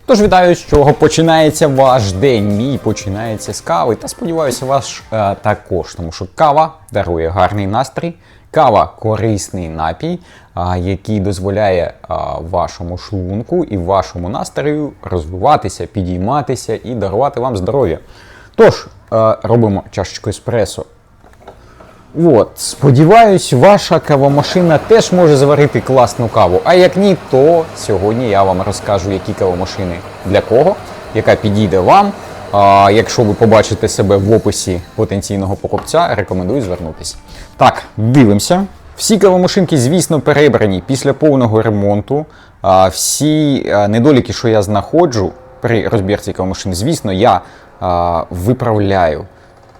Тож вітаю, з чого починається ваш день. Мій починається з кави. Та сподіваюся, ваш також, тому що кава дарує гарний настрій. Кава корисний напій, який дозволяє вашому шлунку і вашому настрою розвиватися, підійматися і дарувати вам здоров'я. Тож, робимо чашечку еспресо. Сподіваюсь, ваша кавомашина теж може заварити класну каву. А як ні, то сьогодні я вам розкажу, які кавомашини для кого, яка підійде вам. Якщо ви побачите себе в описі потенційного покупця, рекомендую звернутися. Так, дивимося. Всі кавомашинки, звісно, перебрані після повного ремонту. Всі недоліки, що я знаходжу при розбірці кавомашин, звісно, я виправляю.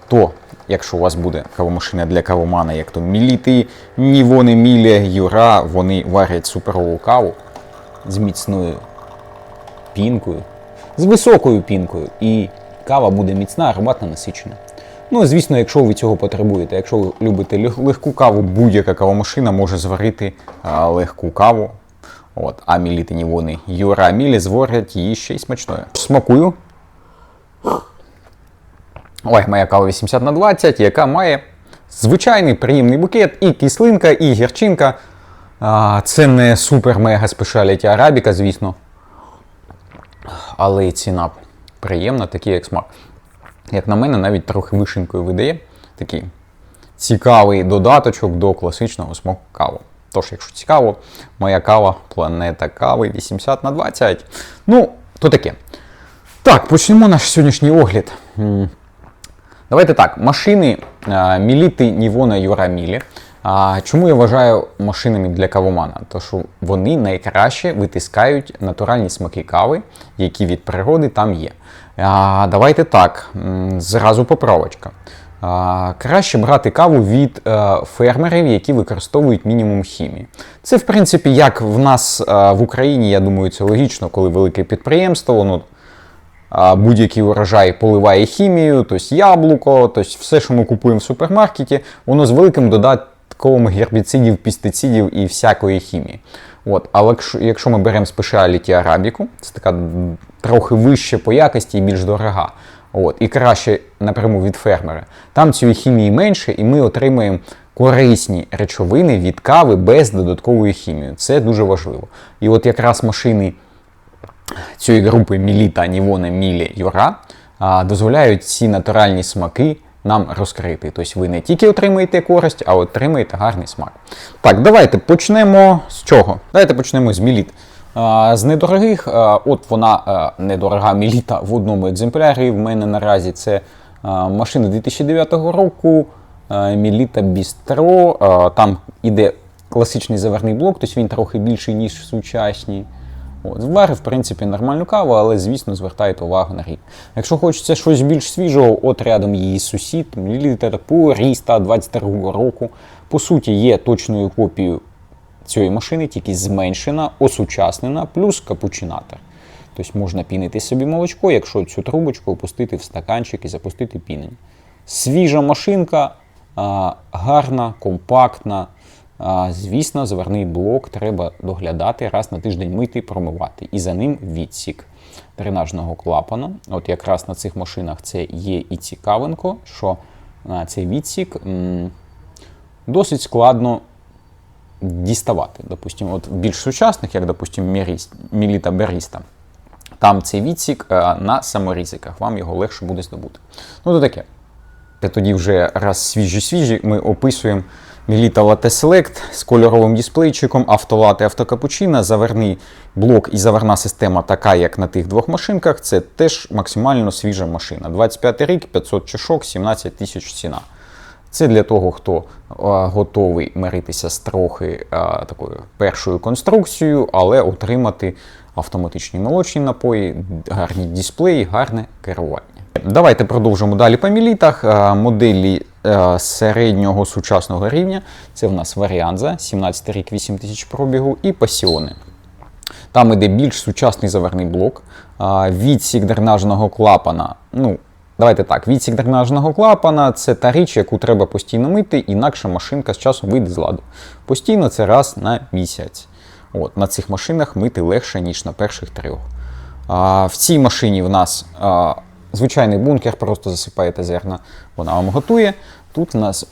То, якщо у вас буде кавомашина для кавомана, як то Міліти, Нівони, Міле, Юра, вони варять суперову каву з міцною пінкою, з високою пінкою, і кава буде міцна, ароматна, насичена. Ну, звісно, якщо ви цього потребуєте, якщо ви любите легку каву, будь-яка кавомашина може зварити легку каву. А Міліти, Нівони, Юра, Міле зварять її ще й смачною. Смакую. Моя кава 80/20, яка має звичайний приємний букет, і кислинка, і гірчинка. Це не супер-мега спешаліті арабіка, звісно. Але і ціна приємна, такий як смак. Як на мене, навіть трохи вишенькою видає. Такий цікавий додаточок до класичного смаку кави. Тож, якщо цікаво, моя кава, планета кави 80/20. Ну, то таке. Так, почнемо наш сьогоднішній огляд. Давайте так, машини Міліти, Нівона, Юра, Міле. Чому я вважаю машинами для кавомана? Тому що вони найкраще витискають натуральні смаки кави, які від природи там є. Давайте так, зразу поправочка. Краще брати каву від фермерів, які використовують мінімум хімії. Це, в принципі, як в нас в Україні, я думаю, це логічно, коли велике підприємство, воно будь-який урожай поливає хімією, тобто яблуко, тобто все, що ми купуємо в супермаркеті, воно з великим додатком гербіцидів, пестицидів і всякої хімії. Але якщо ми беремо спешіаліті арабіку, це така трохи вища по якості і більш дорога, і краще напряму від фермера, там цієї хімії менше, і ми отримуємо корисні речовини від кави без додаткової хімії. Це дуже важливо. І якраз машини цієї групи Міліта, Нівона, Міле, Юра дозволяють ці натуральні смаки нам розкрити. Тобто ви не тільки отримаєте користь, а отримаєте гарний смак. Так, давайте почнемо з чого? Давайте почнемо з Міліт. З недорогих, вона недорога Міліта в одному екземплярі. В мене наразі це машина 2009 року, Міліта Бістро. Там іде класичний заварний блок, тобто він трохи більший, ніж сучасні. Зварив, в принципі, нормальну каву, але, звісно, звертайте увагу на рік. Якщо хочеться щось більш свіжого, рядом її сусід, Міліта Пуріста 22 року. По суті, є точною копією цієї машини, тільки зменшена, осучаснена, плюс капучинатор. Тобто можна пінити собі молочко, якщо цю трубочку опустити в стаканчик і запустити пінення. Свіжа машинка, гарна, компактна. Звісно, заварний блок треба доглядати, раз на тиждень мити, промивати. І за ним відсік дренажного клапана. Якраз на цих машинах це є і цікавинко, що цей відсік досить складно діставати. Допустимо, в більш сучасних, як, допустимо, Міліта Беріста, там цей відсік на саморізиках, вам його легше буде здобути. То таке. Тоді вже раз свіжі, ми описуємо Міліта Latte Select з кольоровим дисплейчиком, автолате, автокапучино, заварний блок і заварна система така, як на тих двох машинках. Це теж максимально свіжа машина. 25 рік, 500 чашок, 17 тисяч ціна. Це для того, хто готовий миритися з трохи такою першою конструкцією, але отримати автоматичні молочні напої, гарні дисплеї, гарне керування. Давайте продовжимо далі по Мілітах. Моделі середнього сучасного рівня. Це в нас Варіанза, 17 рік, 8 тисяч пробігу, і Пасіони. Там іде більш сучасний заварний блок. Відсік дренажного клапана. Давайте так, відсік дренажного клапана – це та річ, яку треба постійно мити, інакше машинка з часом вийде з ладу. Постійно це раз на місяць. На цих машинах мити легше, ніж на перших трьох. В цій машині в нас звичайний бункер, просто засипаєте зерна, вона вам готує. Тут у нас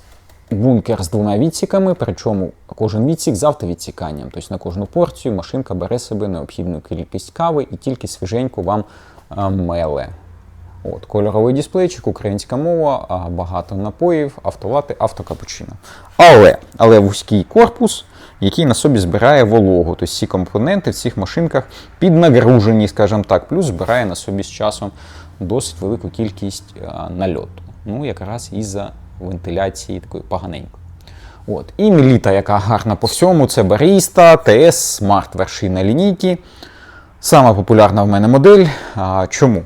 бункер з 2 відсіками, причому кожен відсік з автовідсіканням. Тобто на кожну порцію машинка бере себе необхідну кількість кави і тільки свіженьку вам меле. От, кольоровий дисплейчик, українська мова, багато напоїв, автолати, автокапучино. Але вузький корпус, який на собі збирає вологу. Тобто всі компоненти в цих машинках піднагружені, скажімо так, плюс збирає на собі з часом досить велику кількість нальоту. Ну, якраз із-за вентиляції такої поганенької. От. І Меліта, яка гарна по всьому, це Barista, TS, Smart вершина лінійки. Сама популярна в мене модель. Чому?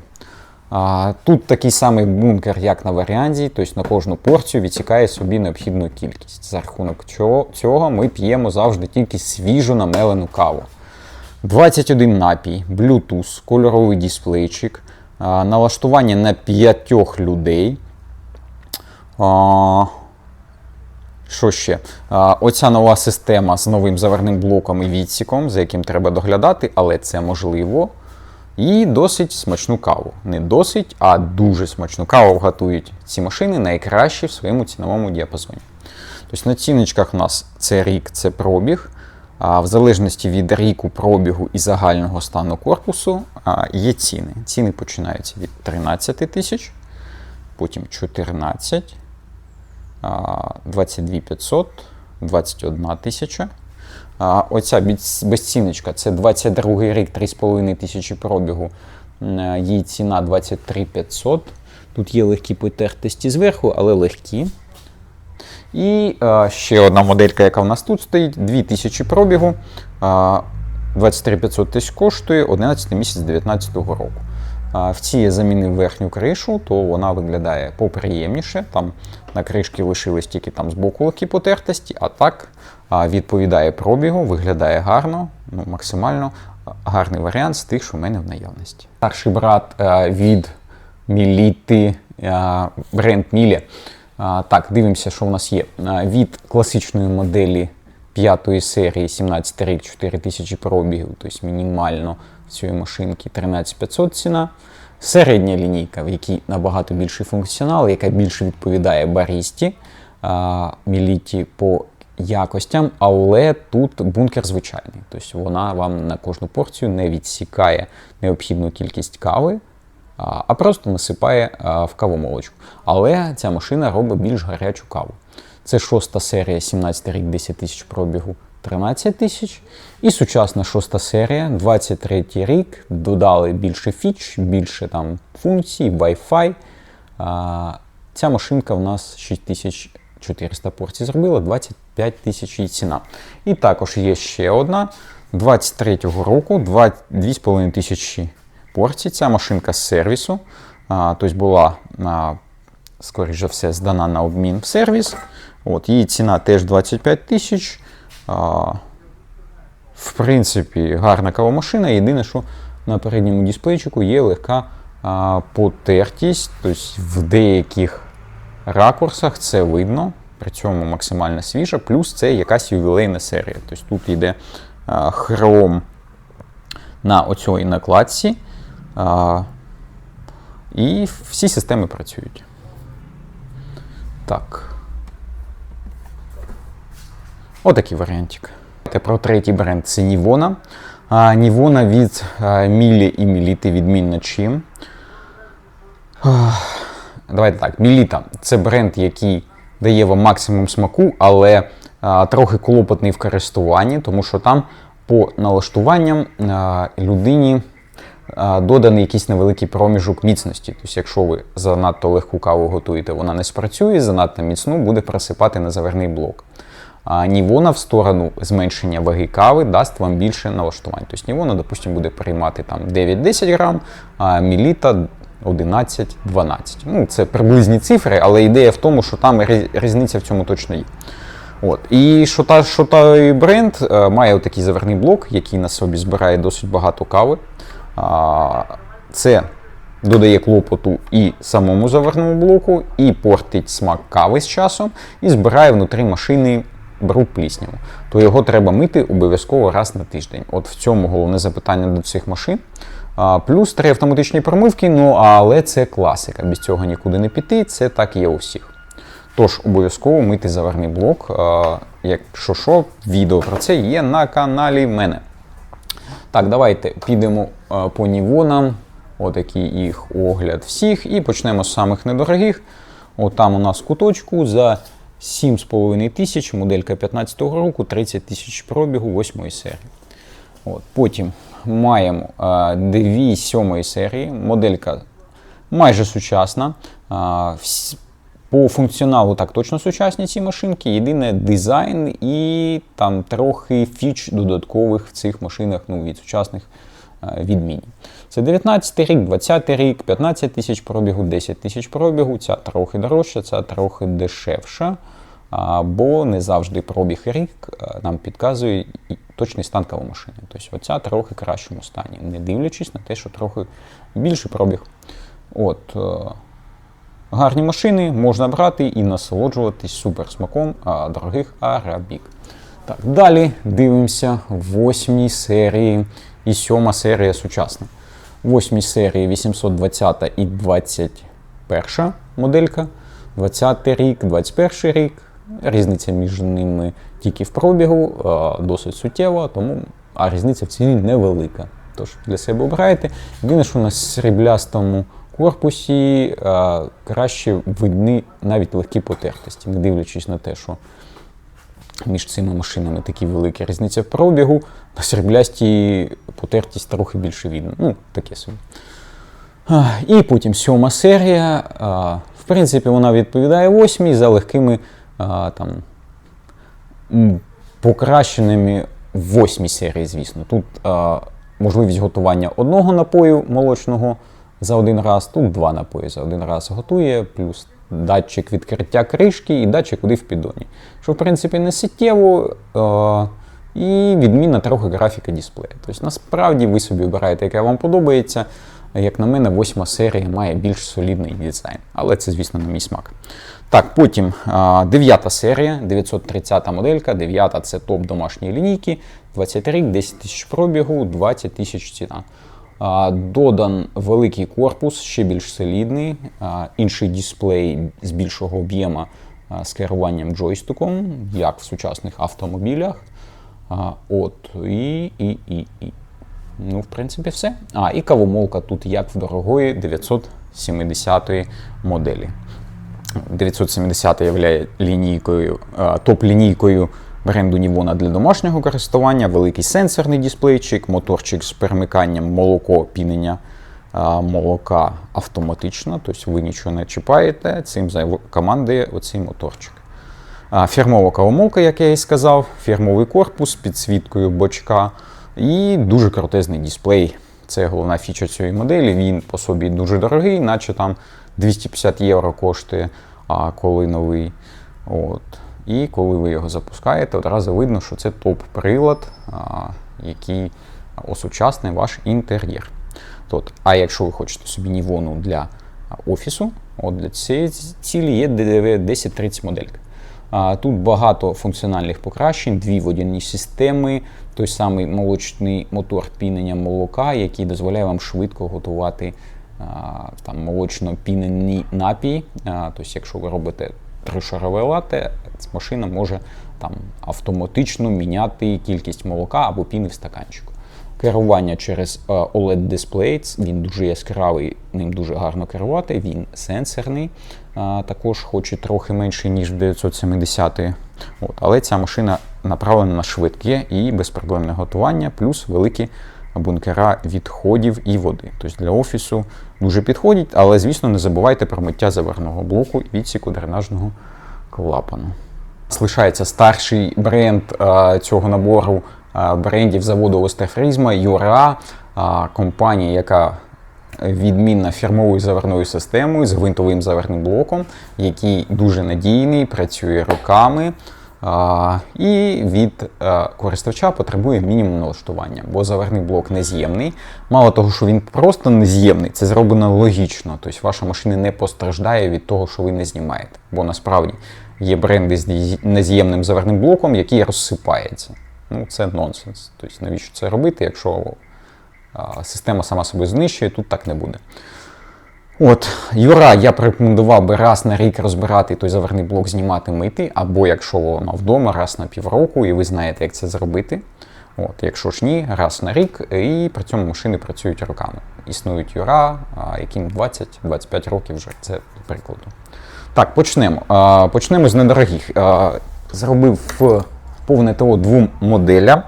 Тут такий самий бункер, як на варіанті, тобто на кожну порцію відсікає собі необхідну кількість. За рахунок цього ми п'ємо завжди тільки свіжу намелену каву. 21 напій, Bluetooth, кольоровий дисплейчик, налаштування на 5 людей. Що ще? Оця нова система з новим заварним блоком і відсіком, за яким треба доглядати, але це можливо. І досить смачну каву. Не досить, а дуже смачну каву готують ці машини найкраще в своєму ціновому діапазоні. Тобто на ціночках у нас це рік, це пробіг. В залежності від ріку, пробігу і загального стану корпусу є ціни. Ціни починаються від 13 тисяч, потім 14, 22 500, 21 тисяча. Оця безціночка, це 22 рік, 3,5 тисячі пробігу, її ціна 23 500. Тут є легкі потертості зверху, але легкі. І ще одна моделька, яка в нас тут стоїть, 2000 пробігу, 23 500 тисяч коштує, 11 місяць 2019 року. В цій я замінив верхню кришу, то вона виглядає поприємніше. Там на кришці лишились тільки там збоку легкі потертості, а так відповідає пробігу, виглядає гарно, максимально гарний варіант з тих, що в мене в наявності. Старший брат від Меліти, бренд Мілі. Так, дивимося, що в нас є. Від класичної моделі 5-ї серії, 17 рік, 4000 пробігів, тобто мінімально цієї машинки 13 500 ціна. Середня лінійка, в якій набагато більший функціонал, яка більше відповідає Барісті, Меліті по якостям, але тут бункер звичайний. Тобто вона вам на кожну порцію не відсікає необхідну кількість кави, а просто насипає в кавомолочку. Але ця машина робить більш гарячу каву. Це 6-та серія, 17 рік, 10 тисяч пробігу, 13 тисяч. І сучасна 6-та серія, 23 рік, додали більше фіч, більше там функцій, Wi-Fi. Ця машинка у нас 6400 порцій зробила, 25 тисяч її ціна. І також є ще одна, 23-го року, 2,5 тисячі порцій. Ця машинка з сервісу, тобто була, скоріш за все, здана на обмін в сервіс. От, її ціна теж 25 тисяч. В принципі, гарна кавомашина. Єдине, що на передньому дисплейчику є легка потертість. Тобто в деяких ракурсах це видно, при цьому максимально свіжа. Плюс це якась ювілейна серія. Тобто тут йде хром на оцій накладці. І всі системи працюють. Так. Отакий варіантик. Про третій бренд – це Nivona. Nivona від Мілі і Меліти відмінна чим. Давайте так, Меліта – це бренд, який дає вам максимум смаку, але трохи клопотний в користуванні, тому що там по налаштуванням людині доданий якийсь невеликий проміжок міцності. Тобто, якщо ви занадто легку каву готуєте, вона не спрацює, занадто міцну буде просипати на заварний блок. Nivona в сторону зменшення ваги кави дасть вам більше налаштувань. Тобто Nivona, допустимо, буде приймати там 9-10 грам, а Меліта 11-12. Ну, це приблизні цифри, але ідея в тому, що там різниця в цьому точно є. От. І що той бренд має отакий заварний блок, який на собі збирає досить багато кави. Це додає клопоту і самому заварному блоку, і портить смак кави з часом, і збирає внутрі машини бруд плісняву, то його треба мити обов'язково раз на тиждень. От в цьому головне запитання до цих машин. Плюс 3 автоматичні промивки, ну але це класика, без цього нікуди не піти, це так і є у всіх. Тож обов'язково мити заварний блок, якщо що, відео про це є на каналі в мене. Так, давайте підемо по нівонам, отакий їх огляд всіх, і почнемо з самих недорогих. От там у нас в куточку за 7,5 тисяч, моделька 15-го року, 30 тисяч пробігу 8-ї серії. От, потім маємо дві 7-ї серії, моделька майже сучасна. По функціоналу так точно сучасні ці машинки, єдине дизайн і там трохи фіч додаткових в цих машинах, ну, від сучасних відмінні. Це 19 рік, 20 рік, 15 тисяч пробігу, 10 тисяч пробігу, ця трохи дорожча, ця трохи дешевша, бо не завжди пробіг рік нам підказує точний стан кавомашини. Тобто оця трохи в кращому стані, не дивлячись на те, що трохи більший пробіг. От, гарні машини можна брати і насолоджуватись суперсмаком дорогих арабік. Так, далі дивимося 8 серії і 7 серія сучасна. 8 серії 820 і 21 моделька, 20 рік, 21 рік. Різниця між ними тільки в пробігу, досить суттєва, тому різниця в ціні невелика. Тож для себе обираєте. Єдине, що на сріблястому корпусі краще видні навіть легкі потертості, не дивлячись на те, що між цими машинами такі великі різниця в пробігу, на сріблясті потертість трохи більше видно. Ну, таке собі. І потім 7 серія. В принципі, вона відповідає 8 за легкими там, покращеними в 8 серії, звісно. Тут можливість готування одного напою молочного за один раз, тут 2 напої за один раз готує, плюс датчик відкриття кришки і датчик води в піддоні. Що, в принципі, не суттєво, і відмінна трохи графіка дисплея. Тобто, насправді, ви собі обираєте, яке вам подобається. Як на мене, 8 серія має більш солідний дизайн. Але це, звісно, на мій смак. Так, потім 9 серія, 930 моделька. 9 це топ домашньої лінійки. 20 рік, 10 тисяч пробігу, 20 тисяч ціна. Додан великий корпус, ще більш солідний, інший дисплей з більшого об'єму з керуванням джойстиком, як в сучасних автомобілях. От, ну, в принципі, все. І кавомолка тут, як в дорогої 970 моделі. 970 є лінійкою, топ-лінійкою бренду Nivona для домашнього користування, великий сенсорний дисплейчик, моторчик з перемиканням пінення молока автоматично, тобто ви нічого не чіпаєте, цим командує оцей моторчик. Фірмова кавомолка, як я і сказав, фірмовий корпус з підсвіткою бочка і дуже крутезний дисплей. Це головна фіча цієї моделі, він по собі дуже дорогий, наче там 250 євро коштує, коли новий. От. І коли ви його запускаєте, одразу видно, що це топ-прилад, який осучаснить ваш інтер'єр. А якщо ви хочете собі Nivona для офісу, от для цієї цілі є 1030 моделька. Тут багато функціональних покращень, 2 водяні системи, той самий молочний мотор пінення молока, який дозволяє вам швидко готувати молочно-пінені напій. Тобто, якщо ви робите 3-шарове латте, машина може автоматично міняти кількість молока або піни в стаканчику. Керування через OLED-дисплей, він дуже яскравий, ним дуже гарно керувати, він сенсорний, також хоч і трохи менший, ніж в 970-ї. Але ця машина направлена на швидке і безпроблемне готування, плюс великі бункера відходів і води. Тобто для офісу дуже підходить, але, звісно, не забувайте про миття заварного блоку і відсіку дренажного клапану. Лишається старший бренд цього набору брендів заводу Остерфрізма, Юра, компанія, яка відмінна фірмовою заварною системою з гвинтовим заварним блоком, який дуже надійний, працює роками. І від користувача потребує мінімум налаштування, бо заварний блок нез'ємний. Мало того, що він просто нез'ємний, це зроблено логічно. Тобто ваша машина не постраждає від того, що ви не знімаєте. Бо насправді є бренди з нез'ємним заварним блоком, який розсипається. Ну, це нонсенс. Тобто, навіщо це робити, якщо система сама себе знищує, тут так не буде. От, Юра, я б рекомендував би раз на рік розбирати той заварний блок, знімати, мити, або якщо воно вдома, раз на півроку, і ви знаєте, як це зробити. От, якщо ж ні, раз на рік, і при цьому машини працюють роками. Існують Юра, яким 20-25 років вже, це до прикладу. Так, почнемо. Почнемо з недорогих. Зробив повне ТО двом моделям.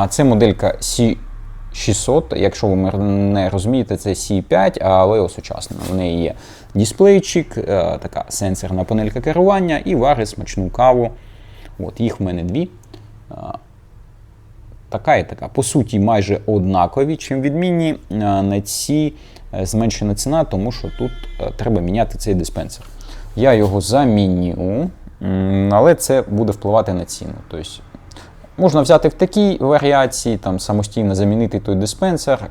Це моделька C600, якщо ви не розумієте, це C5, але осучаснена. В неї є дисплейчик, така сенсорна панелька керування і варить смачну каву. От, їх в мене дві. Така і така. По суті, майже однакові. Чим відмінні, на ці зменшена ціна, тому що тут треба міняти цей диспенсер. Я його заміню, але це буде впливати на ціну. Тобто, можна взяти в такій варіації, там, самостійно замінити той диспенсер,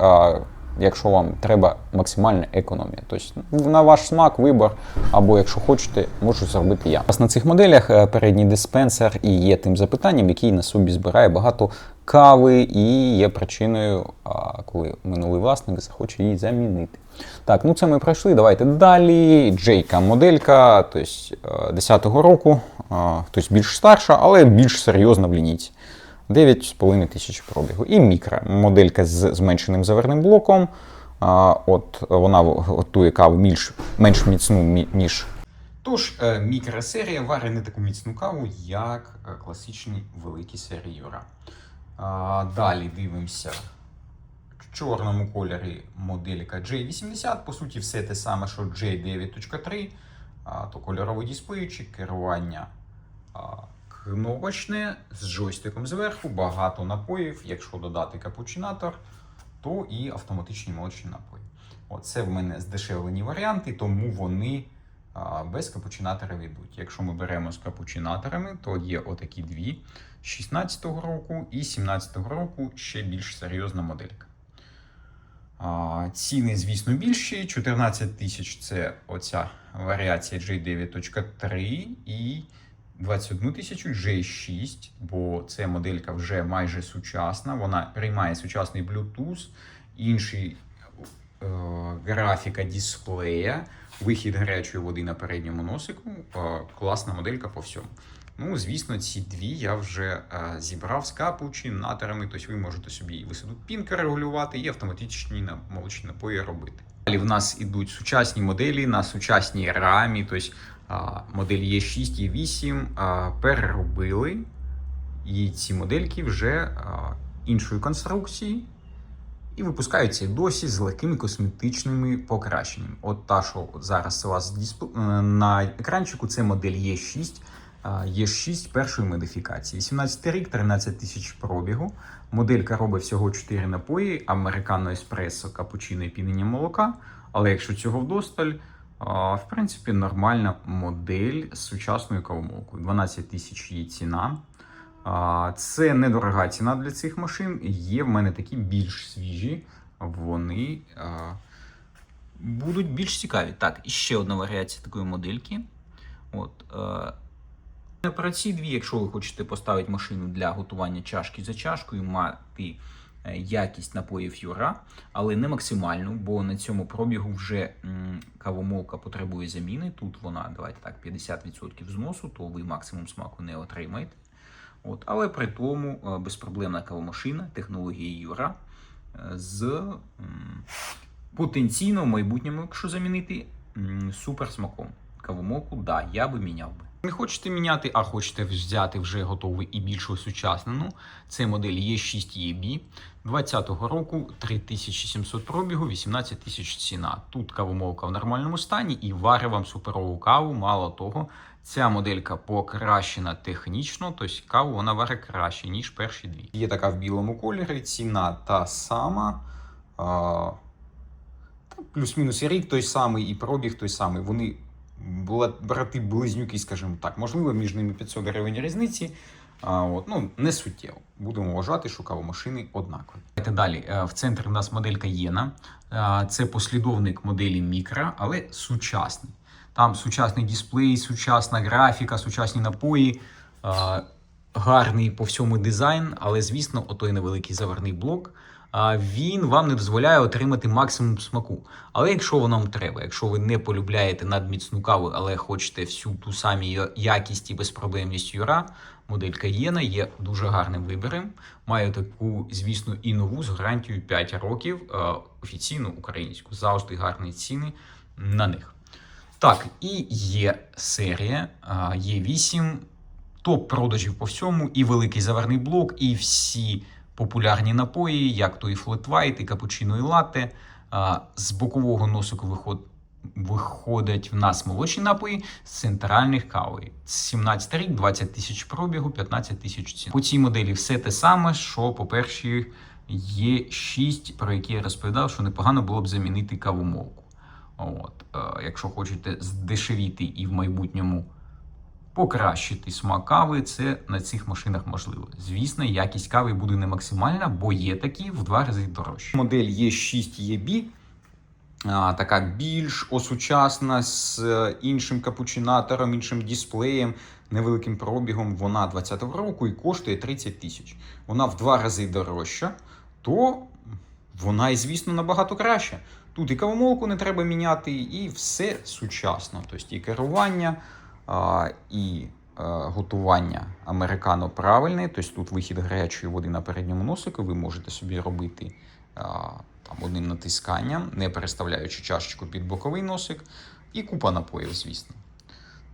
якщо вам треба максимальна економія. Тобто, на ваш смак, вибір, або якщо хочете, можу зробити я. На цих моделях передній диспенсер і є тим запитанням, який на собі збирає багато кави і є причиною, коли минулий власник захоче її замінити. Так, ну це ми пройшли, давайте далі. Джейка моделька, тобто 10-го року, тобто більш старша, але більш серйозна в лінійці. 9,5 тисяч пробігу. І мікро моделька з зменшеним заварним блоком. От вона готує каву менш міцну, ніж. Тож, мікросерія варить не таку міцну каву, як класичні великі серії Юра. Далі дивимося. В чорному кольорі моделька J80. По суті, все те саме, що J9.3. То кольоровий дисплейчик, керування кнопочне з джойстиком зверху, багато напоїв. Якщо додати капучинатор, то і автоматичні молочні напої. Оце в мене здешевлені варіанти, тому вони без капучинаторів йдуть. Якщо ми беремо з капучинаторами, то є отакі дві. 16-го року і 17-го року ще більш серйозна моделька. Ціни, звісно, більші. 14 тисяч – це оця варіація J9.3 і 21 тисячу J6, бо це моделька вже майже сучасна. Вона приймає сучасний Bluetooth, інший графіка дисплея, вихід гарячої води на передньому носику. Класна моделька по всьому. Ну, звісно, ці дві я вже зібрав з капучинаторами, тобто ви можете собі висоду пінки регулювати і автоматичні молочні напої робити. Далі в нас ідуть сучасні моделі на сучасній рамі, тобто модель Е6 і 8 переробили, і ці модельки вже іншої конструкції і випускаються досі з легкими косметичними покращеннями. От та, що зараз у вас на екранчику, це модель Е6. Е6 першої модифікації. 18 рік, 13 тисяч пробігу. Моделька робить всього 4 напої: американо, еспресо, капучино і пінення молока. Але якщо цього вдосталь, в принципі, нормальна модель з сучасною кавомолкою. 12 тисяч її ціна. Це недорога ціна для цих машин. Є в мене такі більш свіжі. Вони будуть більш цікаві. Так, і ще одна варіація такої модельки. От, про ці дві, якщо ви хочете поставити машину для готування чашки за чашкою, мати якість напоїв Юра, але не максимальну, бо на цьому пробігу вже кавомолка потребує заміни. Тут вона, давайте так, 50% зносу, то ви максимум смаку не отримаєте. От, але при тому безпроблемна кавомашина, технології Юра з потенційно в майбутньому, якщо замінити, супер смаком. Кавомолку, да, я би міняв би. Не хочете міняти, а хочете взяти вже готовий і більш осучаснену. Це модель Е6 EB 20-го року, 3700 пробігу, 18 тисяч ціна. Тут кавомолка в нормальному стані і варить вам суперову каву. Мало того, ця моделька покращена технічно, тобто каву вона варить краще, ніж перші дві. Є така в білому кольорі, ціна та сама. Плюс-мінус і рік той самий, і пробіг той самий. Вони брати-близнюки, скажімо так. Можливо, між ними 500 гривень різниці. Не суттєво. Будемо вважати, що кавомашини однакові. Далі. В центрі у нас моделька Єна. Це послідовник моделі Мікро, але сучасний. Там сучасний дисплей, сучасна графіка, сучасні напої, гарний по всьому дизайн, але, звісно, отой невеликий заварний блок, він вам не дозволяє отримати максимум смаку. Але якщо воно вам треба, якщо ви не полюбляєте надміцну каву, але хочете всю ту саму якість і безпроблемність Юра, модель Cayenne є дуже гарним вибором. Має таку, звісно, і нову з гарантією 5 років, офіційну українську. Завжди гарні ціни на них. Так, і є серія, є 8 топ-продажів по всьому, і великий заварний блок, і всі популярні напої, як то і Flat White, і капучино, і латте. З бокового носику виходять в нас молочні напої, з центральних кави. 17 рік, 20 тисяч пробігу, 15 тисяч цін. По цій моделі все те саме, що по першій є 6, про які я розповідав, що непогано було б замінити кавомолку. Якщо хочете здешевіти і в майбутньому покращити смак кави, це на цих машинах можливо. Звісно, якість кави буде не максимальна, бо є такі в 2 рази дорожчі. Модель E6 EB, така більш осучасна, з іншим капучинатором, іншим дисплеєм, невеликим пробігом. Вона 2020 року і коштує 30 тисяч. Вона в 2 рази дорожча, то вона і, звісно, набагато краща. Тут і кавомолку не треба міняти, і все сучасно. Тобто і керування, і готування американо правильне. Тобто тут вихід гарячої води на передньому носику. Ви можете собі робити одним натисканням, не переставляючи чашечку під боковий носик. І купа напоїв, звісно.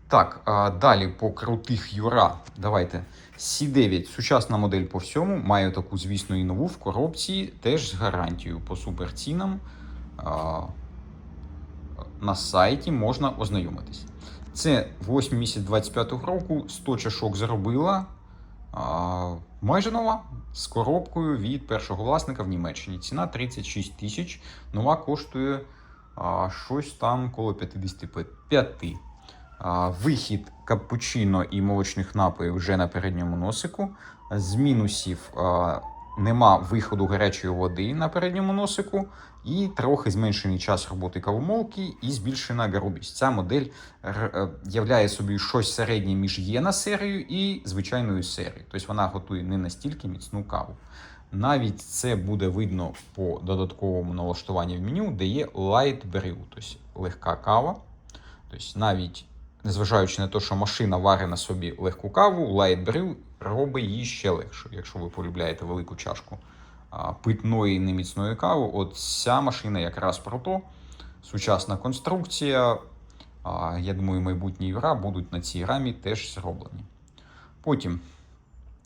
Так, далі по крутих Юра. Давайте. C9, сучасна модель по всьому. Маю таку, звісно, і нову в коробці, теж з гарантією по суперцінам. На сайті можна ознайомитись. Це 8 місяць 25-го року, 100 чашок заробила. Майже нова, з коробкою від першого власника в Німеччині. Ціна 36 тисяч. Нова коштує щось там коло 55. Вихід капучино і молочних напоїв вже на передньому носику. З мінусів нема виходу гарячої води на передньому носику і трохи зменшений час роботи кавомолки і збільшена грубість. Ця модель являє собі щось середнє між Єна серією і звичайною серією. Тобто вона готує не настільки міцну каву. Навіть це буде видно по додатковому налаштуванню в меню, де є Light Brew, тобто легка кава. Тобто навіть незважаючи на те, що машина варить на собі легку каву, Light Brew робить її ще легше. Якщо ви полюбляєте велику чашку питної неміцної кави, от ця машина якраз про то. Сучасна конструкція. Я думаю, майбутні Юра будуть на цій рамі теж зроблені. Потім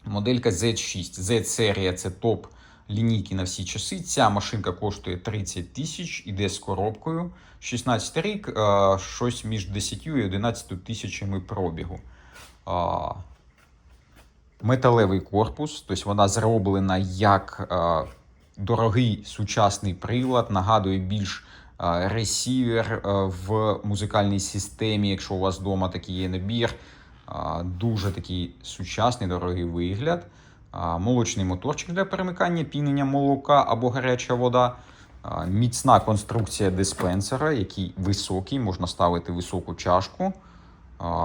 моделька Z6. Z-серія – це топ лінійки на всі часи. Ця машинка коштує 30 тисяч, іде з коробкою. 16 рік, щось між 10 і 11 тисячами пробігу. Металевий корпус, тобто вона зроблена як дорогий сучасний прилад, нагадує більш ресівер в музикальній системі, якщо у вас вдома такий є набір. Дуже такий сучасний, дорогий вигляд. Молочний моторчик для перемикання, пінення молока або гаряча вода. Міцна конструкція диспенсера, який високий, можна ставити високу чашку.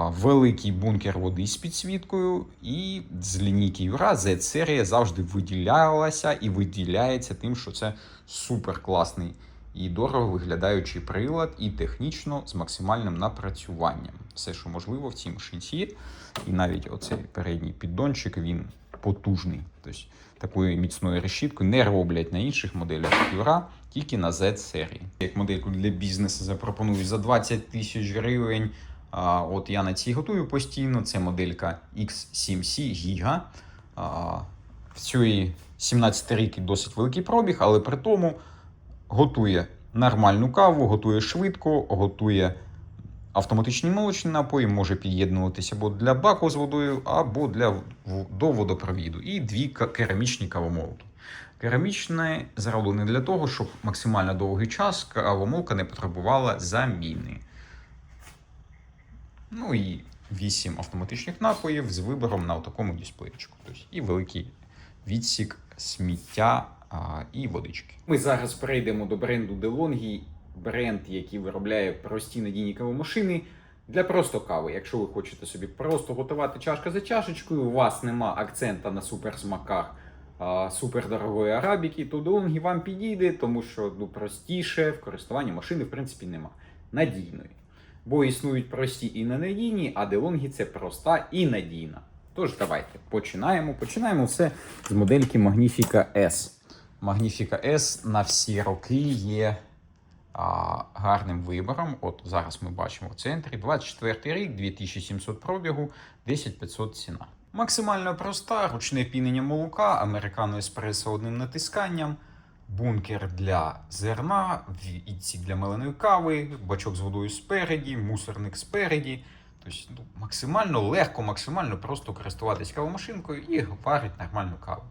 Великий бункер води з підсвіткою. І з лінійки Юра Z-серія завжди виділялася і виділяється тим, що це суперкласний і дорого виглядаючий прилад, і технічно з максимальним напрацюванням. Все, що можливо в цій машинці є. І навіть оцей передній піддончик, він потужний. Тобто такої міцної решіткою не роблять на інших моделях Юра, тільки на Z-серії. Як модельку для бізнесу запропоную за 20 тисяч гривень. От я на цій готую постійно. Це моделька X7C Giga. В цій 17 рік досить великий пробіг, але при тому готує нормальну каву, готує швидко, готує автоматичні молочні напої, може під'єднуватися або для баку з водою, або до водопровіду. І 2 керамічні кавомолки. Керамічне зроблене для того, щоб максимально довгий час кавомолка не потребувала заміни. Ну і 8 автоматичних напоїв з вибором на такому дисплеєчку. Тобто і великий відсік сміття і водички. Ми зараз перейдемо до бренду DeLonghi. бренд, який виробляє прості надійні кавомашини для просто кави. Якщо ви хочете собі просто готувати чашка за чашечкою, у вас нема акцента на суперсмаках супердорогої арабіки, то DeLonghi вам підійде, тому що простіше в користуванні машини в принципі нема. Надійної. Бо існують прості і ненадійні, а DeLonghi це проста і надійна. Тож давайте починаємо. Починаємо все з модельки Magnifica S. Magnifica S на всі роки є гарним вибором. От зараз ми бачимо в центрі. 24 рік, 2700 пробігу, 10500 ціна. Максимально проста, ручне пінення молока, американо еспресо одним натисканням, бункер для зерна, відсік для меленої кави, бачок з водою спереді, мусорник спереді. Тобто максимально легко, максимально просто користуватись кавомашинкою і варить нормальну каву.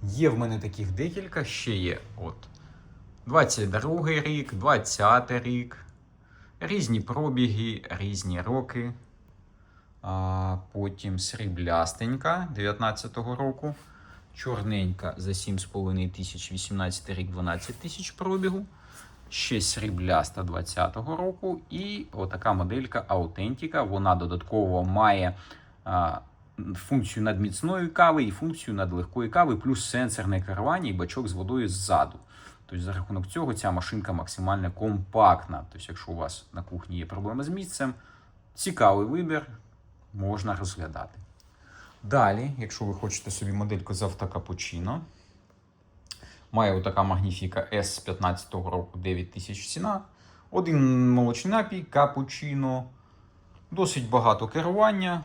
Є в мене таких декілька, ще є от 22 рік, 20 рік, різні пробіги, різні роки. Потім сріблястенька 19-го року, чорненька за 7,5 тисяч, 18 рік, 12 тисяч пробігу. Ще срібляста 20-го року і отака моделька Authentica. Вона додатково має функцію надміцної кави і функцію надлегкої кави, плюс сенсорне керування і бачок з водою ззаду. Тобто за рахунок цього ця машинка максимально компактна. Тобто якщо у вас на кухні є проблеми з місцем, цікавий вибір, можна розглядати. Далі, якщо ви хочете собі модельку з автокапучино, має отака Magnifica S з 15-го року, 9000 ціна. Один молочний напій, капучино, досить багато керування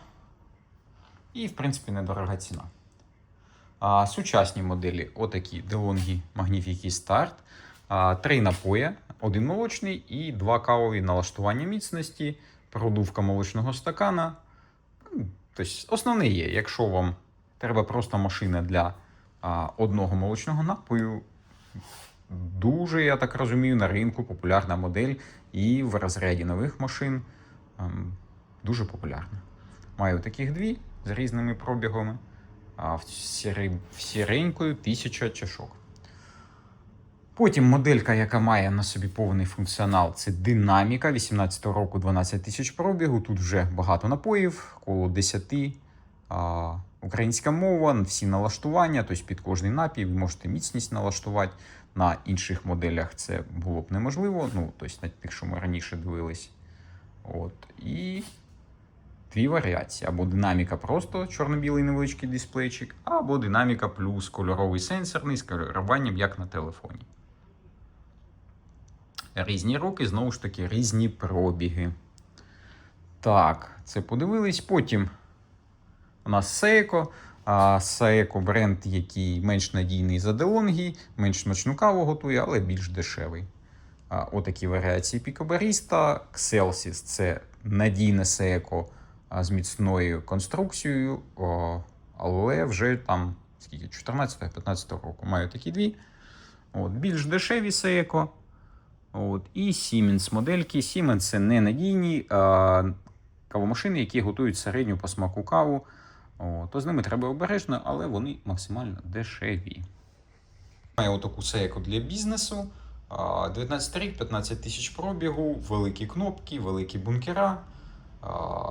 і, в принципі, недорога ціна. Сучасні моделі отакі DeLonghi Magnifica Start. 3 напої, один молочний і 2 кавові налаштування міцності, продувка молочного стакана. Тобто основне є, якщо вам треба просто машина для одного молочного напою, дуже, я так розумію, на ринку популярна модель і в розряді нових машин дуже популярна. Маю таких дві з різними пробігами, в сіренькою 1000 чашок. Потім моделька, яка має на собі повний функціонал, це динаміка 18-го року, 12 тисяч пробігу. Тут вже багато напоїв, коло 10. Українська мова, всі налаштування, тобто під кожний напій ви можете міцність налаштувати. На інших моделях це було б неможливо, тобто на тих, що ми раніше дивились. І дві варіації. Або динаміка просто чорно-білий невеличкий дисплейчик, або динаміка плюс кольоровий сенсорний з керуванням, як на телефоні. Різні роки, знову ж таки, різні пробіги. Так, це подивились. Потім у нас Seiko. Seiko бренд, який менш надійний за DeLonghi, менш смачну каву готує, але більш дешевий. Отакі варіації Pico Barista. Xelsys – це надійне Seiko з міцною конструкцією, але вже там 14-15 року. Маю такі дві. Більш дешеві Seiko. І Siemens модельки. Siemens – це ненадійні кавомашини, які готують середню по смаку каву. То з ними треба обережно, але вони максимально дешеві. Маю отаку Seiko для бізнесу. 19 рік, 15 тисяч пробігу, великі кнопки, великі бункера.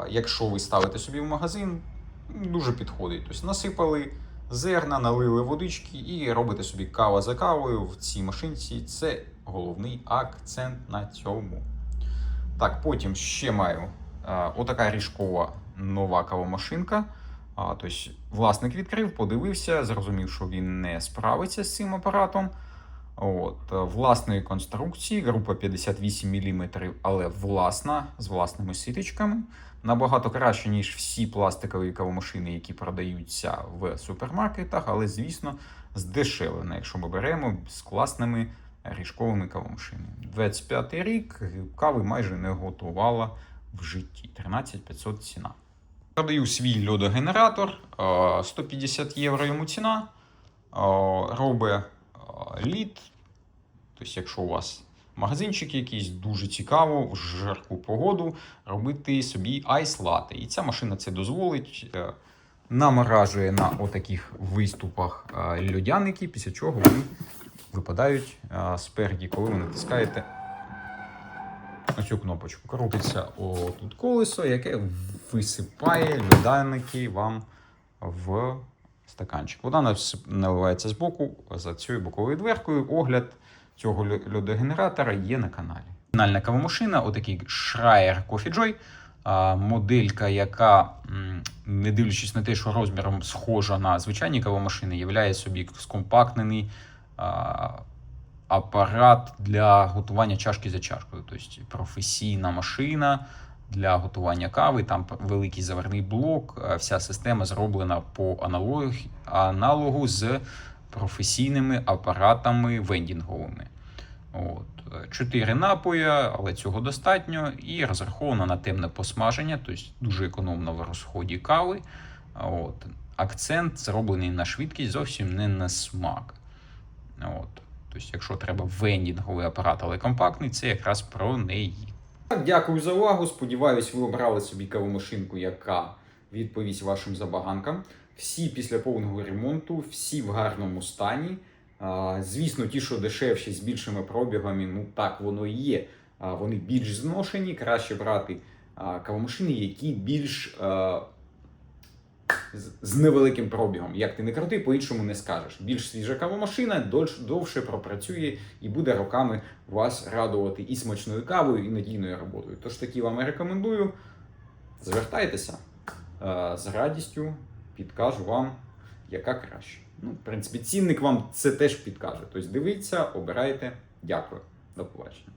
Якщо ви ставите собі в магазин, дуже підходить. Тобто насипали зерна, налили водички і робите собі кава за кавою в цій машинці. Це головний акцент на цьому. Так, потім ще маю отака ріжкова нова кавомашинка. Тобто власник відкрив, подивився, зрозумів, що він не справиться з цим апаратом. Власної конструкції, група 58 мм, але власна, з власними сіточками. Набагато краще, ніж всі пластикові кавомашини, які продаються в супермаркетах, але, звісно, здешевлена, якщо ми беремо з класними ріжковими кавомашинами. 25 рік, кави майже не готувала в житті. 13500 ціна. Продаю свій льодогенератор, 150 євро йому ціна, робить лід. Тобто, якщо у вас магазинчик якийсь, дуже цікаво в жарку погоду робити собі айс-лати. І ця машина це дозволить, наморажує на отаких виступах льодяники, після чого вони випадають спереді, коли ви натискаєте оцю кнопочку. Крутиться тут колесо, яке висипає льодяники вам в стаканчик. Вода наливається з боку, за цією боковою дверкою. Огляд цього льодогенератора є на каналі. Фінальна кавомашина, отакий Schreier Coffee Joy. Моделька, яка, не дивлячись на те, що розміром схожа на звичайні кавомашини, являє собі скомпактнений апарат для готування чашки за чашкою. Тобто професійна машина для готування кави, там великий заварний блок, вся система зроблена по аналогу з професійними апаратами вендінговими. 4 напої, але цього достатньо, і розраховано на темне посмаження, тобто дуже економно в розході кави. Акцент зроблений на швидкість, зовсім не на смак. Тобто, якщо треба вендінговий апарат, але компактний, це якраз про неї. Дякую за увагу. Сподіваюсь, ви обрали собі кавомашинку, яка відповість вашим забаганкам. Всі після повного ремонту, всі в гарному стані. Звісно, ті, що дешевші, з більшими пробігами, ну так воно і є. Вони більш зношені, краще брати кавомашини, які більш з невеликим пробігом. Як ти не крути, по-іншому не скажеш. Більш свіжа кавомашина довше пропрацює і буде роками вас радувати і смачною кавою, і надійною роботою. Тож таки вам і рекомендую. Звертайтеся, з радістю підкажу вам, яка краще. Ну, в принципі, цінник вам це теж підкаже. Тобто дивіться, обирайте. Дякую. До побачення.